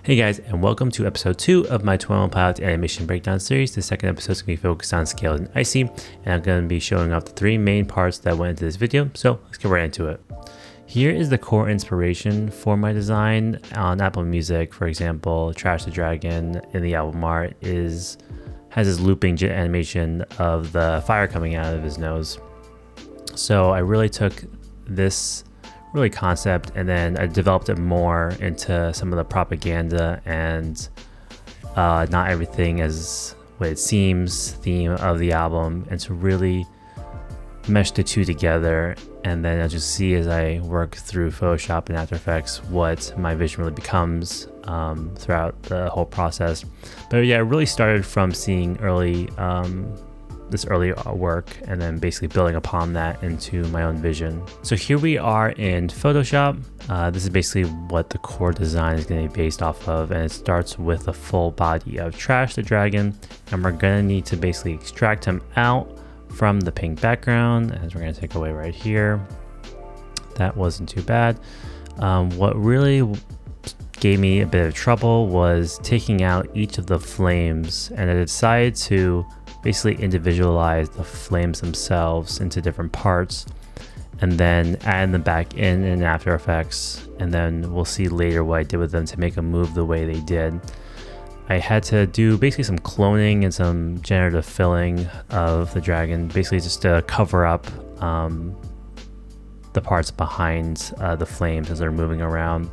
Hey guys, and welcome to episode 2 of my 12 Pilot Animation Breakdown series. The second episode is going to be focused on Scaled and Icy, and I'm going to be showing off the 3 main parts that went into this video, so let's get right into it. Here is the core inspiration for my design. On Apple Music, for example, Trash the Dragon in the album art has this looping animation of the fire coming out of his nose. So I really took this concept and then I developed it more into some of the propaganda and not everything as what it seems theme of the album, and to really mesh the two together. And then I'll just see as I work through Photoshop and After Effects what my vision really becomes throughout the whole process. But yeah, it really started from seeing this early work and then basically building upon that into my own vision. So here we are in Photoshop. This is basically what the core design is going to be based off of, and it starts with a full body of Trash the Dragon, and we're going to need to basically extract him out from the pink background, as we're going to take away right here. That wasn't too bad. What really gave me a bit of trouble was taking out each of the flames, and I decided to basically individualize the flames themselves into different parts and then add them back in After Effects, and then we'll see later what I did with them to make them move the way they did. I had to do basically some cloning and some generative filling of the dragon, basically just to cover up the parts behind the flames as they're moving around.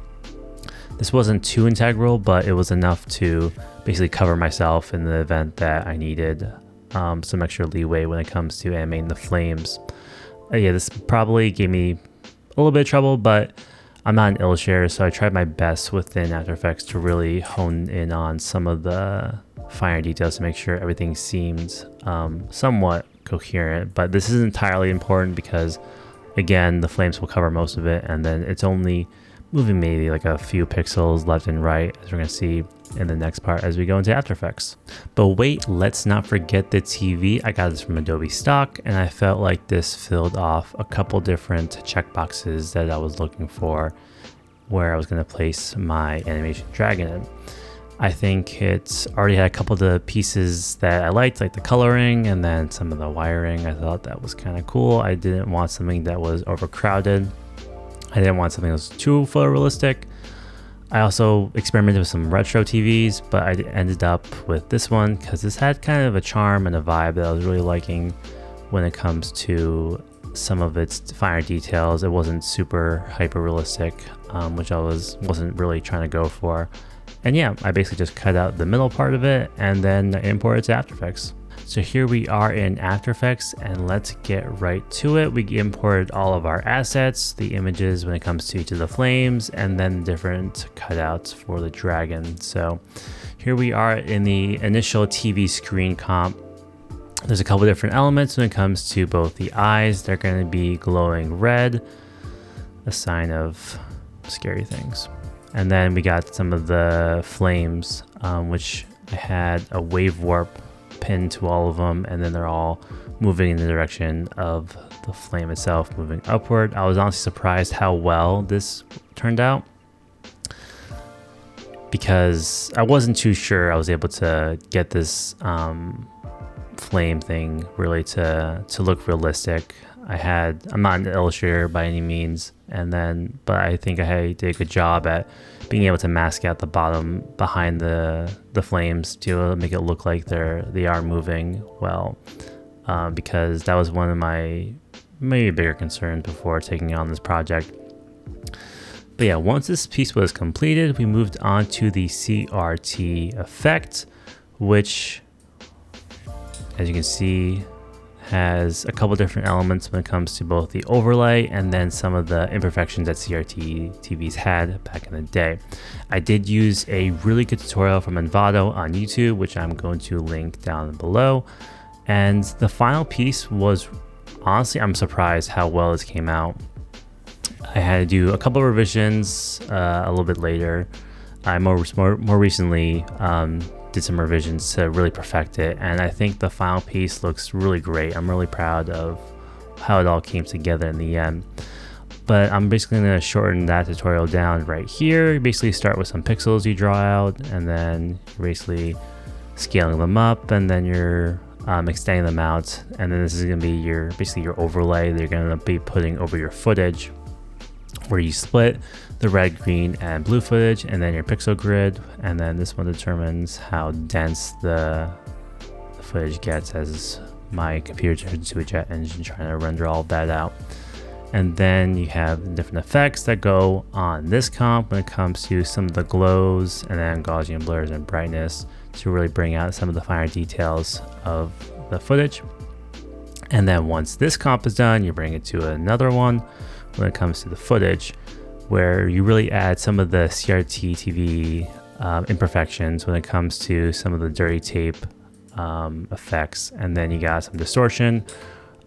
This wasn't too integral, but it was enough to basically cover myself in the event that I needed some extra leeway when it comes to animating the flames. Yeah, this probably gave me a little bit of trouble, but I'm not an illustrator, so I tried my best within After Effects to really hone in on some of the finer details to make sure everything seemed somewhat coherent. But this is entirely important because, again, the flames will cover most of it, and then it's only moving maybe like a few pixels left and right, as we're going to see in the next part as we go into After Effects. But wait, let's not forget the TV. I got this from Adobe stock, and I felt like this filled off a couple different checkboxes that I was looking for where I was going to place my animation dragon in. I think it's already had a couple of the pieces that I liked, like the coloring and then some of the wiring. I thought that was kind of cool. I didn't want something that was overcrowded. I didn't want something that was too photorealistic. I also experimented with some retro TVs, but I ended up with this one because this had kind of a charm and a vibe that I was really liking when it comes to some of its finer details. It wasn't super hyper realistic, which I wasn't really trying to go for. And yeah, I basically just cut out the middle part of it and then imported to After Effects. So here we are in After Effects, and let's get right to it. We imported all of our assets, the images when it comes to each of the flames, and then different cutouts for the dragon. So here we are in the initial TV screen comp. There's a couple different elements when it comes to both the eyes. They're going to be glowing red, a sign of scary things. And then we got some of the flames, which I had a wave warp pinned to all of them, and then they're all moving in the direction of the flame itself, moving upward. I was honestly surprised how well this turned out because I wasn't too sure I was able to get this flame thing really to look realistic. I'm not an illustrator by any means, but I think I did a good job at being able to mask out the bottom behind the flames to make it look like they are moving well, because that was one of my maybe bigger concerns before taking on this project. But yeah, once this piece was completed, we moved on to the CRT effect, which, as you can see, has a couple different elements when it comes to both the overlay and then some of the imperfections that CRT TVs had back in the day. I did use a really good tutorial from Envato on YouTube, which I'm going to link down below. And the final piece was, honestly, I'm surprised how well this came out. I had to do a couple of revisions a little bit later. I more recently did some revisions to really perfect it, and I think the final piece looks really great. I'm really proud of how it all came together in the end. But I'm basically going to shorten that tutorial down right here. You basically start with some pixels you draw out, and then you're basically scaling them up, and then you're extending them out. And then this is going to be basically your overlay that you're going to be putting over your footage, where you split the red, green, and blue footage, and then your pixel grid. And then this one determines how dense the footage gets as my computer turns into a jet engine trying to render all of that out. And then you have different effects that go on this comp when it comes to some of the glows, and then Gaussian blurs and brightness to really bring out some of the finer details of the footage. And then once this comp is done, you bring it to another one when it comes to the footage, where you really add some of the CRT TV imperfections when it comes to some of the dirty tape effects. And then you got some distortion,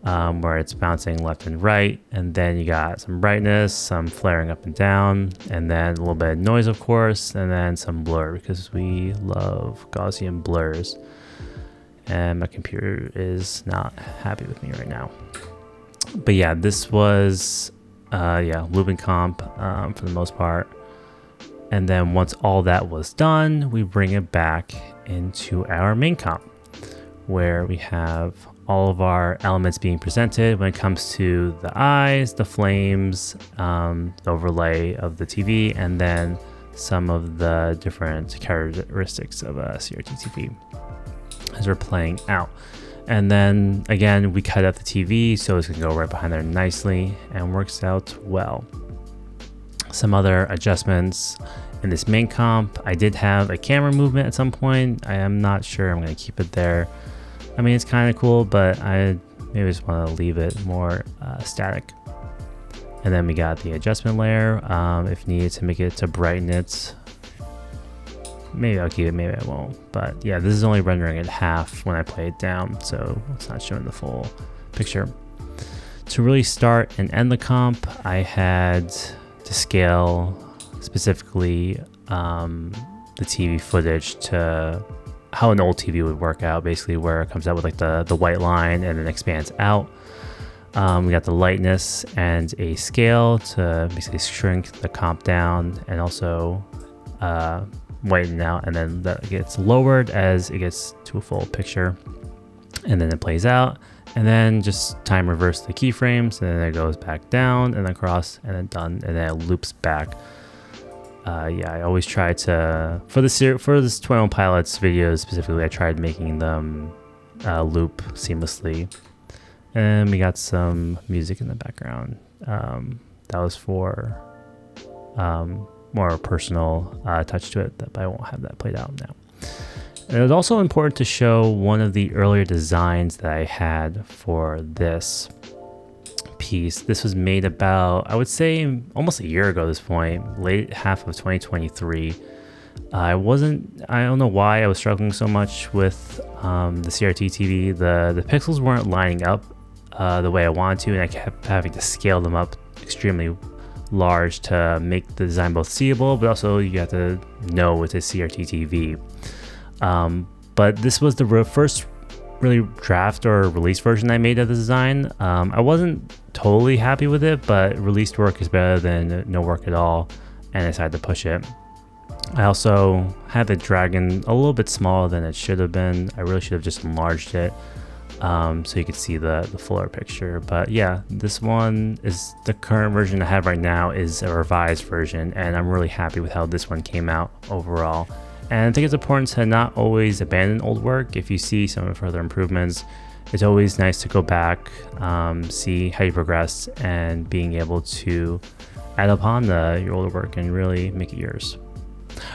where it's bouncing left and right, and then you got some brightness, some flaring up and down, and then a little bit of noise, of course, and then some blur, because we love Gaussian blurs. And my computer is not happy with me right now. But yeah, this was loop and comp for the most part. And then once all that was done, we bring it back into our main comp, where we have all of our elements being presented when it comes to the eyes, the flames, the overlay of the TV, and then some of the different characteristics of a CRT TV as we're playing out. And then again, we cut out the TV so it's gonna go right behind there nicely and works out well. Some other adjustments in this main comp, I did have a camera movement at some point. I am not sure I'm gonna keep it there. I mean, it's kind of cool, but I maybe just want to leave it more static. And then we got the adjustment layer. If needed to make it to brighten it, maybe I'll keep it, maybe I won't. But yeah, this is only rendering it half when I play it down, so it's not showing the full picture. To really start and end the comp, I had to scale specifically the TV footage to how an old TV would work out, basically where it comes out with like the white line and then expands out. We got the lightness and a scale to basically shrink the comp down and also whiten out, and then that gets lowered as it gets to a full picture, and then it plays out, and then just time reverse the keyframes, and then it goes back down and across, and then done, and then it loops back. I always try to, for this 21 Pilots videos specifically, I tried making them loop seamlessly. And we got some music in the background. That was for more personal touch to it, but I won't have that played out now. And it was also important to show one of the earlier designs that I had for this piece. This was made about, I would say, almost a year ago at this point, late half of 2023. I don't know why I was struggling so much with the CRT TV. The pixels weren't lining up the way I wanted to, and I kept having to scale them up extremely large to make the design both seeable, but also you have to know it's a CRT TV. But this was the first really draft or release version I made of the design. I wasn't totally happy with it, but released work is better than no work at all, and I decided to push it. I also had the dragon a little bit smaller than it should have been. I really should have just enlarged it so you could see the fuller picture. But yeah, this one is the current version I have right now is a revised version, and I'm really happy with how this one came out overall. And I think it's important to not always abandon old work. If you see some further improvements, it's always nice to go back, see how you progress, and being able to add upon your older work and really make it yours.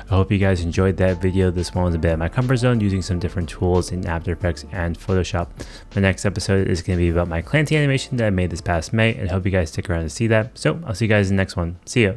I hope you guys enjoyed that video. This one was a bit of my comfort zone, using some different tools in After Effects and Photoshop. The next episode is going to be about my Clancy animation that I made this past May, and I hope you guys stick around to see that. So I'll see you guys in the next one. See ya.